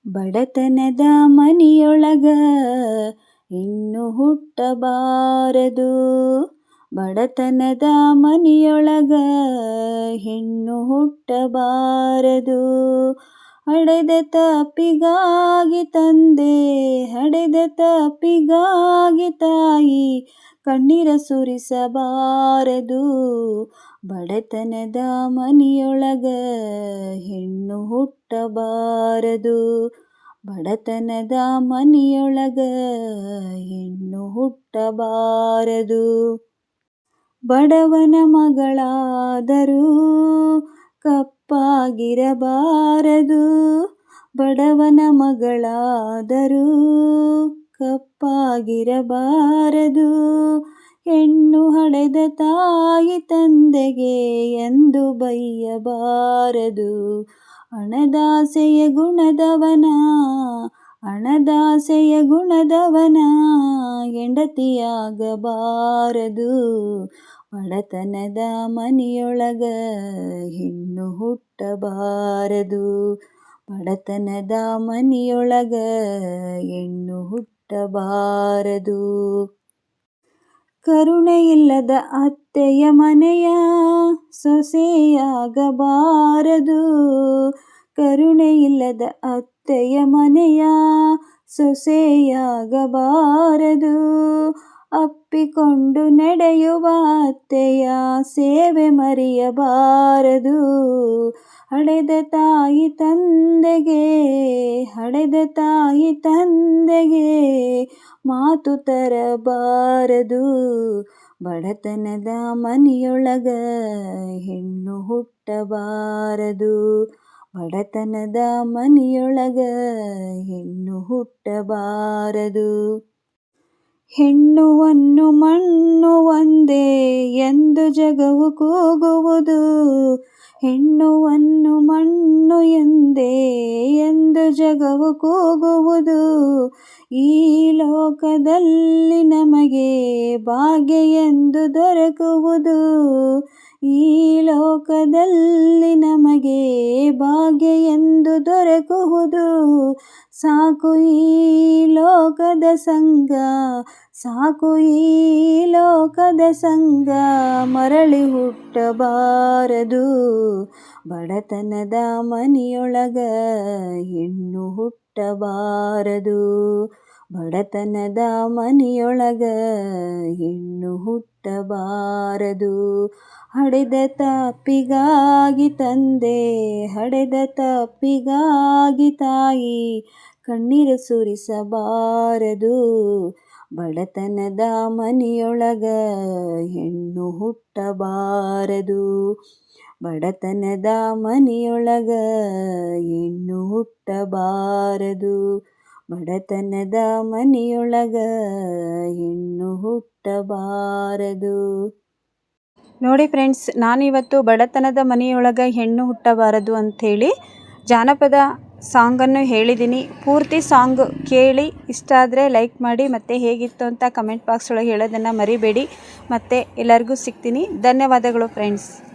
ಬಡತನದ ಮನೆಯೊಳಗ ಹೆಣ್ಣು ಹುಟ್ಟಬಾರದು. ಬಡತನದ ಮನೆಯೊಳಗ ಹೆಣ್ಣು ಹುಟ್ಟಬಾರದು. ಹಡೆದ ತಪ್ಪಿಗಾಗಿ ತಂದೆ, ಹಡೆದ ತಪ್ಪಿಗಾಗಿ ತಾಯಿ ಕಣ್ಣೀರ ಸುರಿಸಬಾರದು. ಬಡತನದ ಮನೆಯೊಳಗ ಹೆಣ್ಣು ಹುಟ್ಟಬಾರದು. ಬಡತನದ ಮನೆಯೊಳಗ ಹೆಣ್ಣು ಹುಟ್ಟಬಾರದು. ಬಡವನ ಮಗಳಾದರೂ ಕಪ್ಪಾಗಿರಬಾರದು. ಬಡವನ ಮಗಳಾದರೂ ಕಪ್ಪಾಗಿರಬಾರದು. ಹೆಣ್ಣು ಹಡೆದ ತಾಯಿ ತಂದೆಗೆ ಎಂದು ಬೈಯಬಾರದು. ಹಣದಾಸೆಯ ಗುಣದವನ, ಹಣದಾಸೆಯ ಗುಣದವನ ಹೆಂಡತಿಯಾಗಬಾರದು. ಬಡತನದ ಮನೆಯೊಳಗ ಹೆಣ್ಣು ಹುಟ್ಟಬಾರದು. ಬಡತನದ ಮನೆಯೊಳಗ ಹೆಣ್ಣು ಹುಟ್ಟಬಾರದು. ಕರುಣೆ ಇಲ್ಲದ ಅತ್ತೆಯ ಮನೆಯ ಸೊಸೆಯಾಗಬಾರದು. ಕರುಣೆ ಇಲ್ಲದ ಅತ್ತೆಯ ಮನೆಯ ಸೊಸೆಯಾಗಬಾರದು. ಅಪ್ಪಿಕೊಂಡು ನಡೆಯುವ ಅತ್ತೆಯ ಸೇವೆ ಮರೆಯಬಾರದು. ಹಡೆದ ತಾಯಿ ತಂದೆಗೆ, ಹಡೆದ ತಾಯಿ ತಂದೆಗೆ ಮಾತು ತರಬಾರದು. ಬಡತನದ ಮನೆಯೊಳಗ ಹೆಣ್ಣು ಹುಟ್ಟಬಾರದು. ಬಡತನದ ಮನೆಯೊಳಗ ಹೆಣ್ಣು ಹುಟ್ಟಬಾರದು. ಹೆಣ್ಣುವನ್ನು ಮಣ್ಣು ಒಂದೇ ಎಂದು ಜಗವು ಕೂಗುವುದು. ಹೆಣ್ಣುವನ್ನು ಮಣ್ಣು ಎಂದೇ ಎಂದು ಜಗವು ಕೂಗುವುದು. ಈ ಲೋಕದಲ್ಲಿ ನಮಗೆ ಭಾಗ್ಯ ಎಂದು ದೊರಕುವುದು. ಈ ಲೋಕದಲ್ಲಿ ನಮಗೆ ಭಾಗ್ಯ ಎಂದು ದೊರಕುವುದು. ಸಾಕು ಈ ಲೋಕದ ಸಂಗ, ಸಾಕು ಈ ಲೋಕದ ಸಂಗ, ಮರಳಿ ಹುಟ್ಟಬಾರದು. ಬಡತನದ ಮನೆಯೊಳಗ ಹೆಣ್ಣು ಹುಟ್ಟಬಾರದು. ಬಡತನದ ಮನೆಯೊಳಗ ಹೆಣ್ಣು ಹುಟ್ಟಬಾರದು. ಹಡೆದ ತಪ್ಪಿಗಾಗಿ ತಂದೆ, ಹಡೆದ ತಪ್ಪಿಗಾಗಿ ತಾಯಿ ಕಣ್ಣೀರು ಸುರಿಸಬಾರದು. ಬಡತನದ ಮನೆಯೊಳಗ ಹೆಣ್ಣು ಹುಟ್ಟಬಾರದು. ಬಡತನದ ಮನೆಯೊಳಗ ಹೆಣ್ಣು ಹುಟ್ಟಬಾರದು. ಬಡತನದ ಮನೆಯೊಳಗ ಹೆಣ್ಣು ಹುಟ್ಟಬಾರದು. ನೋಡಿ ಫ್ರೆಂಡ್ಸ್, ನಾನಿವತ್ತು ಬಡತನದ ಮನೆಯೊಳಗ ಹೆಣ್ಣು ಹುಟ್ಟಬಾರದು ಅಂಥೇಳಿ ಜಾನಪದ ಸಾಂಗನ್ನು ಹೇಳಿದ್ದೀನಿ. ಪೂರ್ತಿ ಸಾಂಗ್ ಕೇಳಿ ಇಷ್ಟ ಆದರೆ ಲೈಕ್ ಮಾಡಿ, ಮತ್ತು ಹೇಗಿತ್ತು ಅಂತ ಕಮೆಂಟ್ ಬಾಕ್ಸ್ ಒಳಗೆ ಹೇಳೋದನ್ನು ಮರಿಬೇಡಿ. ಮತ್ತು ಎಲ್ಲರಿಗೂ ಸಿಗ್ತೀನಿ. ಧನ್ಯವಾದಗಳು ಫ್ರೆಂಡ್ಸ್.